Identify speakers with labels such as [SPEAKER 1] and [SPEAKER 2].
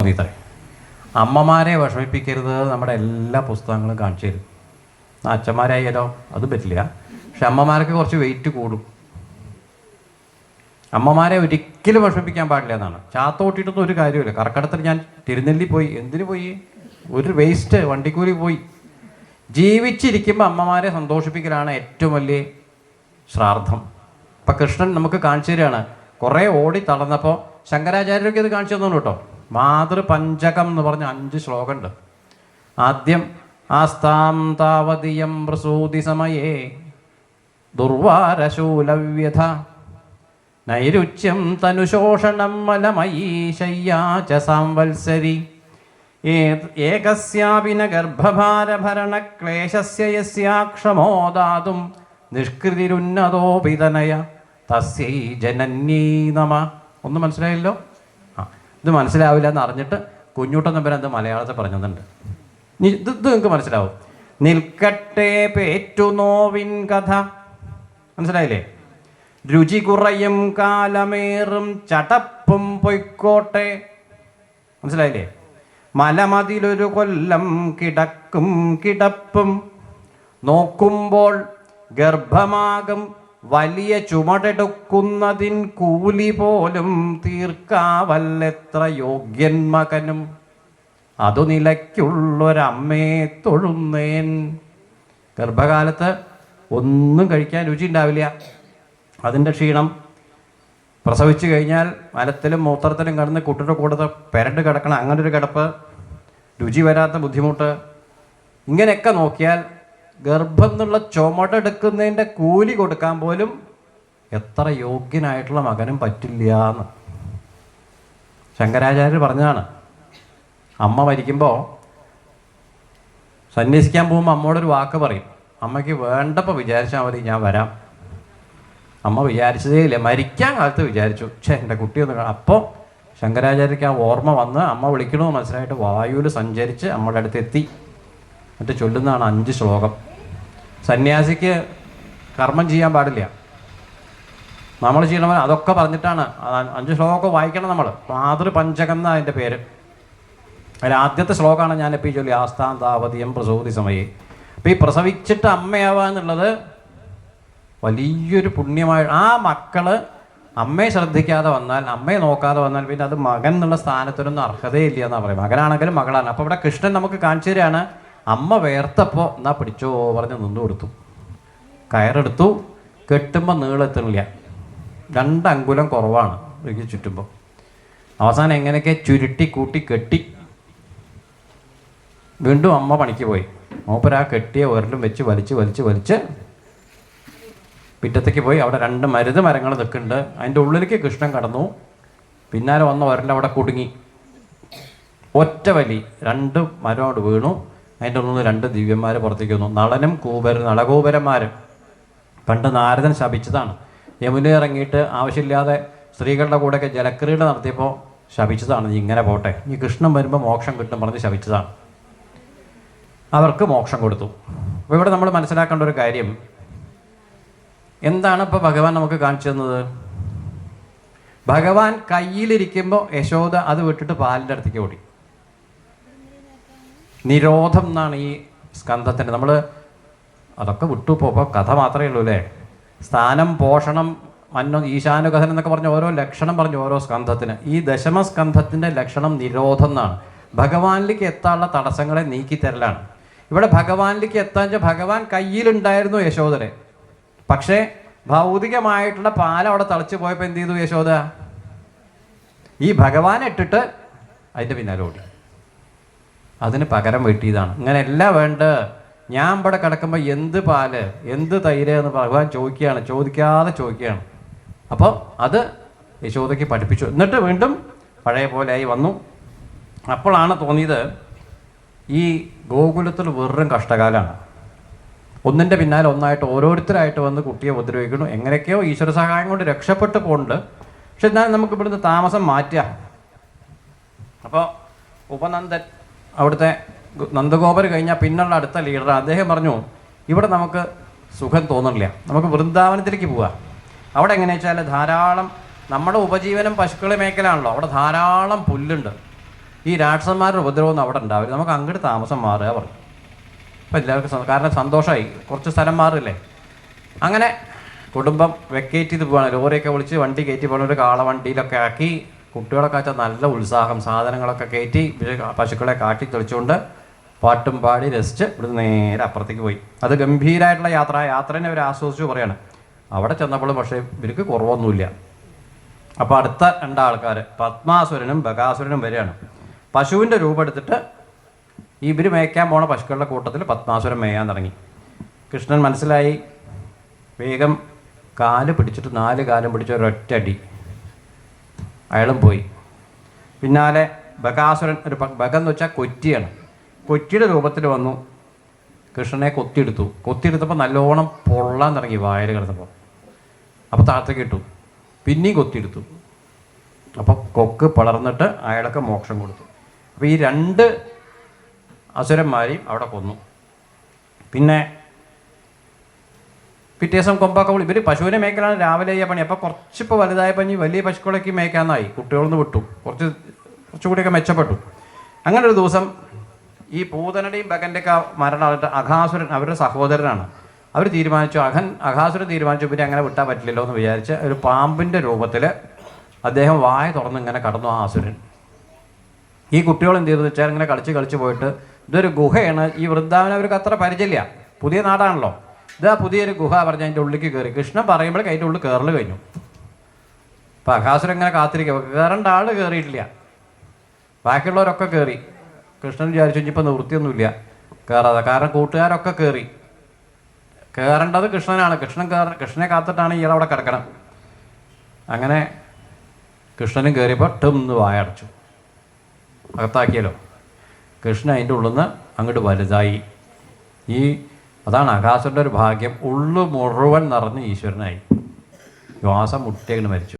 [SPEAKER 1] തോന്നിത്തരേ. അമ്മമാരെ വിഷമിപ്പിക്കരുത് നമ്മുടെ എല്ലാ പുസ്തകങ്ങളും കാണിച്ചു തരും. അച്ഛന്മാരായാലോ അതും പറ്റില്ല. പക്ഷെ അമ്മമാർക്ക് കുറച്ച് വെയിറ്റ് കൂടും. അമ്മമാരെ ഒരിക്കലും വിഷമിപ്പിക്കാൻ പാടില്ല എന്നാണ്. ചാത്തോട്ടിട്ടൊന്നും ഒരു കാര്യമില്ല. കർക്കിടത്തിൽ ഞാൻ തിരുനെല്ലി പോയി. എന്തിനു പോയി? ഒരു വേസ്റ്റ് വണ്ടിക്കൂലി പോയി. ജീവിച്ചിരിക്കുമ്പോൾ അമ്മമാരെ സന്തോഷിപ്പിക്കലാണ് ഏറ്റവും വലിയ ശ്രാദ്ധം. ഇപ്പം കൃഷ്ണൻ നമുക്ക് കാണിച്ചു തരികയാണ്. കുറേ ഓടി തളർന്നപ്പോൾ ശങ്കരാചാര്യർക്ക് ഇത് കാണിച്ചു തന്നു കേട്ടോ. മാതൃപഞ്ചകം എന്ന് പറഞ്ഞ 5 ശ്ലോകമുണ്ട്. ആദ്യം ആസ്താം താവതിയം പ്രസൂതി സമയേ ദുർവാരശൂലവ്യഥ നൈരുച്യം തനുശോഷണം മലമയീ ശയ്യാ ച സാംവത്സരി ഏകസ്യാപിന ഗർഭഭാരഭരണക്ലേശസ്യ യസ്യാക്ഷമോ ദാതും നിഷ്കൃതിരുന്നതോപിതനയ തസ്യൈ ജനന്യൈ നമ. ഒന്നും മനസ്സിലായില്ലോ? ഇത് മനസ്സിലാവില്ല എന്ന് അറിഞ്ഞിട്ട് കുഞ്ഞൂട്ടൻ തമ്പുരാൻ അത് മലയാളത്തിൽ പറഞ്ഞതുണ്ട്. ഇത് നിങ്ങൾക്ക് മനസ്സിലാവും. നിൽക്കട്ടെ പേറ്റുനോവിൻ കഥ. മനസ്സിലായില്ലേ? രുചി കുറയും കാലമേറും ചടപ്പും പൊയ്ക്കോട്ടെ. മനസ്സിലായില്ലേ? മലമതിലൊരു കൊല്ലം കിടക്കും കിടപ്പും നോക്കുമ്പോൾ ഗർഭമാകും വലിയ ചുമടെടുക്കുന്നതിൻ കൂലി പോലും തീർക്കാവല്ലെത്ര യോഗ്യൻ മകനും അതു നിലയ്ക്കുള്ളൊരമ്മയെ തൊഴുന്നേൻ. ഗർഭകാലത്ത് ഒന്നും കഴിക്കാൻ രുചി ഉണ്ടാവില്ല. അതിൻ്റെ ക്ഷീണം. പ്രസവിച്ചു കഴിഞ്ഞാൽ മലത്തിലും മൂത്രത്തിലും കിടന്ന് കുട്ടിയുടെ കൂടെ പെരണ്ട് കിടക്കണം. അങ്ങനൊരു കിടപ്പ്, രുചി വരാത്ത ബുദ്ധിമുട്ട്. ഇങ്ങനെയൊക്കെ നോക്കിയാൽ ഗർഭം എന്നുള്ള ചുമടെടുക്കുന്നതിൻ്റെ കൂലി കൊടുക്കാൻ പോലും എത്ര യോഗ്യനായിട്ടുള്ള മകനും പറ്റില്ല എന്ന് ശങ്കരാചാര്യർ പറഞ്ഞതാണ്. അമ്മ മരിക്കുമ്പോൾ സന്യസിക്കാൻ പോകുമ്പോൾ അമ്മയോടൊരു വാക്ക് പറയും. അമ്മയ്ക്ക് വേണ്ടപ്പോൾ വിചാരിച്ചാൽ മതി, ഞാൻ വരാം. അമ്മ വിചാരിച്ചതേ ഇല്ല. മരിക്കാൻ കാലത്ത് വിചാരിച്ചു, എൻ്റെ കുട്ടിയൊന്ന് കാണാം. അപ്പോൾ ശങ്കരാചാര്യക്ക് ആ ഓർമ്മ വന്ന് അമ്മ വിളിക്കണമെന്ന് മനസ്സിലായിട്ട് വായുവിൽ സഞ്ചരിച്ച് അമ്മയുടെ അടുത്ത് എത്തി. എന്നിട്ട് ചൊല്ലുന്നതാണ് 5 ശ്ലോകം. സന്യാസിക്ക് കർമ്മം ചെയ്യാൻ പാടില്ല. നമ്മൾ ചെയ്യണവൻ അതൊക്കെ പറഞ്ഞിട്ടാണ് 5 ശ്ലോകമൊക്കെ വായിക്കണം നമ്മൾ. മാതൃപഞ്ചകം എന്നാണ് അതിൻ്റെ പേര്. അതിൽ ആദ്യത്തെ ശ്ലോകമാണ് ഞാനിപ്പോൾ ഈ ചൊല്ലി. ആസ്ഥാൻ താവതിയം പ്രസൂതി സമയേ. അപ്പോൾ ഈ പ്രസവിച്ചിട്ട് അമ്മയാവുക എന്നുള്ളത് വലിയൊരു പുണ്യമായ. ആ മക്കൾ അമ്മയെ ശ്രദ്ധിക്കാതെ വന്നാൽ, അമ്മയെ നോക്കാതെ വന്നാൽ പിന്നെ അത് മകൻ എന്നുള്ള സ്ഥാനത്തിനൊന്നും അർഹതയില്ല എന്നാണ് പറയും. മകനാണെങ്കിലും മകളാണ്. അപ്പോൾ ഇവിടെ കൃഷ്ണൻ നമുക്ക് കാണിച്ചു തരികയാണ്. അമ്മ വേർത്തപ്പോൾ എന്നാ പിടിച്ചോ പറഞ്ഞ് നിന്നു കൊടുത്തു. കയറെടുത്തു. കെട്ടുമ്പോൾ നീളെത്തുന്നില്ല. 2 അങ്കുലം കുറവാണ് എനിക്ക് ചുറ്റുമ്പോൾ. അവസാനം എങ്ങനെയൊക്കെ ചുരുട്ടി കൂട്ടി കെട്ടി. വീണ്ടും അമ്മ പണിക്ക് പോയി. മൂപ്പര് ആ കെട്ടിയ ഒരലും വെച്ച് വലിച്ച് പിറ്റത്തേക്ക് പോയി. അവിടെ 2 മരങ്ങൾ നിൽക്കുന്നുണ്ട്. അതിൻ്റെ ഉള്ളിലേക്ക് കൃഷ്ണൻ കടന്നു. പിന്നാലെ വന്ന ഒരലവിടെ കുടുങ്ങി. ഒറ്റ വലി 2 മരമോട് വീണു. അതിൻ്റെ ഉള്ളിൽ 2 ദിവ്യന്മാർ പുറത്തേക്ക് വന്നു. നളനും നളകൂപരന്മാരും. പണ്ട് നാരദൻ ശപിച്ചതാണ്. യമുന ഇറങ്ങിയിട്ട് ആവശ്യമില്ലാതെ സ്ത്രീകളുടെ കൂടെയൊക്കെ ജലക്രീഡ നടത്തിയപ്പോൾ ശപിച്ചതാണ്. നീ ഇങ്ങനെ പോട്ടെ, നീ കൃഷ്ണൻ വരുമ്പോൾ മോക്ഷം കിട്ടും പറഞ്ഞ് ശപിച്ചതാണ്. അവർക്ക് മോക്ഷം കൊടുത്തു. അപ്പോൾ ഇവിടെ നമ്മൾ മനസ്സിലാക്കേണ്ട ഒരു കാര്യം എന്താണ്? ഇപ്പോൾ ഭഗവാൻ നമുക്ക് കാണിച്ചു തന്നത്, ഭഗവാൻ കയ്യിലിരിക്കുമ്പോൾ യശോദ അത് വിട്ടിട്ട് പാലിൻ്റെ അടുത്തേക്ക് ഓടി. നിരോധം എന്നാണ് ഈ സ്കന്ധത്തിന്. നമ്മൾ അതൊക്കെ വിട്ടു പോകുമ്പോൾ കഥ മാത്രമേ ഉള്ളൂ അല്ലേ. സ്ഥാനം, പോഷണം, മന്നോ, ഈശാനുകഥനം എന്നൊക്കെ പറഞ്ഞ് ഓരോ ലക്ഷണം പറഞ്ഞു ഓരോ സ്കന്ധത്തിന്. ഈ ദശമസ്കന്ധത്തിൻ്റെ ലക്ഷണം നിരോധം എന്നാണ്. ഭഗവാനിലേക്ക് എത്താനുള്ള തടസ്സങ്ങളെ നീക്കിത്തരലാണ്. ഇവിടെ ഭഗവാനിലേക്ക് എത്താൻ വെച്ചാൽ ഭഗവാൻ കയ്യിലുണ്ടായിരുന്നു യശോദരെ. പക്ഷേ ഭൗതികമായിട്ടുള്ള പാലം അവിടെ തളിച്ചു പോയപ്പോൾ എന്ത് ചെയ്തു യശോദ? ഈ ഭഗവാനെ ഇട്ടിട്ട് അതിൻ്റെ പിന്നാലെ ഓടി. അതിന് പകരം വെട്ടിയതാണ്. ഇങ്ങനെയല്ല വേണ്ട. ഞാൻ ഇവിടെ കിടക്കുമ്പോൾ എന്ത് പാല്, എന്ത് തൈര് എന്ന് ഭഗവാൻ ചോദിക്കാതെ ചോദിക്കുകയാണ്. അപ്പോൾ അത് യശോദയ്ക്ക് പഠിപ്പിച്ചു. എന്നിട്ട് വീണ്ടും പഴയ പോലെ ആയി വന്നു. അപ്പോഴാണ് തോന്നിയത് ഈ ഗോകുലത്തിൽ വെറും കഷ്ടകാലമാണ്. ഒന്നിൻ്റെ പിന്നാലെ ഒന്നായിട്ട് ഓരോരുത്തരായിട്ട് വന്ന് കുട്ടിയെ ഉപദ്രവിക്കുന്നു. എങ്ങനെയൊക്കെയോ ഈശ്വര സഹായം കൊണ്ട് രക്ഷപ്പെട്ടു പോകുന്നുണ്ട്. പക്ഷെ എന്നാൽ നമുക്ക് ഇവിടുന്ന് താമസം മാറ്റുക. അപ്പോൾ ഉപനന്ദൻ, അവിടുത്തെ നന്ദഗോപർ കഴിഞ്ഞാൽ പിന്നുള്ള അടുത്ത ലീഡർ, അദ്ദേഹം പറഞ്ഞു ഇവിടെ നമുക്ക് സുഖം തോന്നുന്നില്ല, നമുക്ക് വൃന്ദാവനത്തിലേക്ക് പോവുക. അവിടെ എങ്ങനെയാ വെച്ചാൽ ധാരാളം നമ്മുടെ ഉപജീവനം പശുക്കളെ മേഖലയാണല്ലോ. അവിടെ ധാരാളം പുല്ലുണ്ട്. ഈ രാക്ഷസന്മാരുടെ ഉപദ്രവമൊന്നും അവിടെ ഉണ്ടാവില്ല, നമുക്ക് അങ്ങോട്ട് താമസം മാറുക പറഞ്ഞു. അപ്പോൾ എല്ലാവർക്കും കാരണം സന്തോഷമായി, കുറച്ച് സ്ഥലം മാറില്ലേ. അങ്ങനെ കുടുംബം വെക്കേറ്റ് ചെയ്ത് പോവാണ്. ലോറിയൊക്കെ വിളിച്ച് വണ്ടി കയറ്റി പോകുന്ന ഒരു കാളവണ്ടിയിലൊക്കെ ആക്കി, കുട്ടികളൊക്കെ വെച്ചാൽ നല്ല ഉത്സാഹം, സാധനങ്ങളൊക്കെ കയറ്റി പശുക്കളെ കാട്ടി തെളിച്ചുകൊണ്ട് പാട്ടും പാടി രസിച്ച് ഇവിടുന്ന് നേരെ അപ്പുറത്തേക്ക് പോയി. അത് ഗംഭീരമായിട്ടുള്ള യാത്രേനെ അവർ ആസ്വദിച്ചു പറയാണ്. അവിടെ ചെന്നപ്പോഴും പക്ഷേ ഇവർക്ക് കുറവൊന്നുമില്ല. അപ്പോൾ അടുത്ത രണ്ടാൾക്കാർ പത്മാസുരനും ബകാസുരനും വരികയാണ്. പശുവിൻ്റെ രൂപം എടുത്തിട്ട് ഇവർ മേയ്ക്കാൻ പോണ പശുക്കളുടെ കൂട്ടത്തിൽ പത്മാസുരൻ മേയാൻ തുടങ്ങി. കൃഷ്ണൻ മനസ്സിലായി, വേഗം കാല് പിടിച്ചിട്ട് 4 കാലും പിടിച്ച ഒരൊറ്റടി അയാളും പോയി. പിന്നാലെ ബകാസുരൻ, ഒരു ബകം എന്ന് വെച്ചാൽ കൊറ്റിയാണ്, കൊറ്റിയുടെ രൂപത്തിൽ വന്നു. കൃഷ്ണനെ കൊത്തിയെടുത്തപ്പോൾ നല്ലോണം പൊള്ളാൻ തുടങ്ങി വായിൽ കിടന്നപ്പോൾ. അപ്പോൾ താഴത്തേക്ക് ഇട്ടു, പിന്നെയും കൊത്തിയെടുത്തു. അപ്പോൾ കൊക്ക് പളർന്നിട്ട് അയാൾക്ക് മോക്ഷം കൊടുത്തു. അപ്പോൾ ഈ 2 അസുരന്മാരെയും അവിടെ കൊന്നു. പിന്നെ പിറ്റേ ദിവസം കൊമ്പൊക്കെ ഇവർ പശുവിനെ മേയ്ക്കലാണ് രാവിലെ ചെയ്യുക പണി. അപ്പോൾ കുറച്ചിപ്പോൾ വലുതായപ്പോൾ ഇനി വലിയ പശുക്കളൊക്കെ മേയ്ക്കാനായി, കുട്ടികളൊന്ന് വിട്ടു, കുറച്ചുകൂടിയൊക്കെ മെച്ചപ്പെട്ടു. അങ്ങനെ ഒരു ദിവസം ഈ പൂതനയുടെയും ബകൻ്റെയൊക്കെ മരണമായിട്ട് അഘാസുരൻ, അവരുടെ സഹോദരനാണ്, അവർ തീരുമാനിച്ചു, അഘാസുരൻ തീരുമാനിച്ചു ഇവരെ അങ്ങനെ വിട്ടാൻ പറ്റില്ലല്ലോ എന്ന് വിചാരിച്ച് ഒരു പാമ്പിൻ്റെ രൂപത്തിൽ അദ്ദേഹം വായ തുറന്ന് ഇങ്ങനെ കടന്നു ആ അസുരൻ. ഈ കുട്ടികൾ എന്ത് ചെയ്തെന്ന് വെച്ചാൽ ഇങ്ങനെ കളിച്ച് പോയിട്ട്, ഇതൊരു ഗുഹയാണ്, ഈ വൃന്ദാവനം അവർക്ക് അത്ര പരിചയമില്ല, പുതിയ നാടാണല്ലോ, ഇതാ പുതിയൊരു ഗുഹ പറഞ്ഞ് അതിൻ്റെ ഉള്ളിലേക്ക് കയറി. കൃഷ്ണൻ പറയുമ്പോഴേക്ക് അതിൻ്റെ ഉള്ളിൽ കയറൽ കഴിഞ്ഞു. അപ്പം അഘാസുരൻ ഇങ്ങനെ കാത്തിരിക്കുക, കയറേണ്ട ആൾ കയറിയിട്ടില്ല, ബാക്കിയുള്ളവരൊക്കെ കയറി. കൃഷ്ണൻ വിചാരിച്ചു ഇനിയിപ്പോൾ നിവൃത്തിയൊന്നുമില്ല കയറാതെ, കാരണം കൂട്ടുകാരൊക്കെ കയറേണ്ടത് കൃഷ്ണനാണ്, കൃഷ്ണനെ കാത്തിട്ടാണ് ഇയാൾ അവിടെ കിടക്കണം. അങ്ങനെ കൃഷ്ണനും കയറിയപ്പോൾ ടംന്ന് വായടച്ചു, അകത്താക്കിയല്ലോ. കൃഷ്ണൻ അതിൻ്റെ ഉള്ളിൽ നിന്ന് അങ്ങോട്ട് വലുതായി. അതാണ് അഘാസുരൻ്റെ ഒരു ഭാഗ്യം, ഉള്ളു മുഴുവൻ നിറഞ്ഞ് ഈശ്വരനായി. ശ്വാസം മുട്ടിയങ്ങ് മരിച്ചു.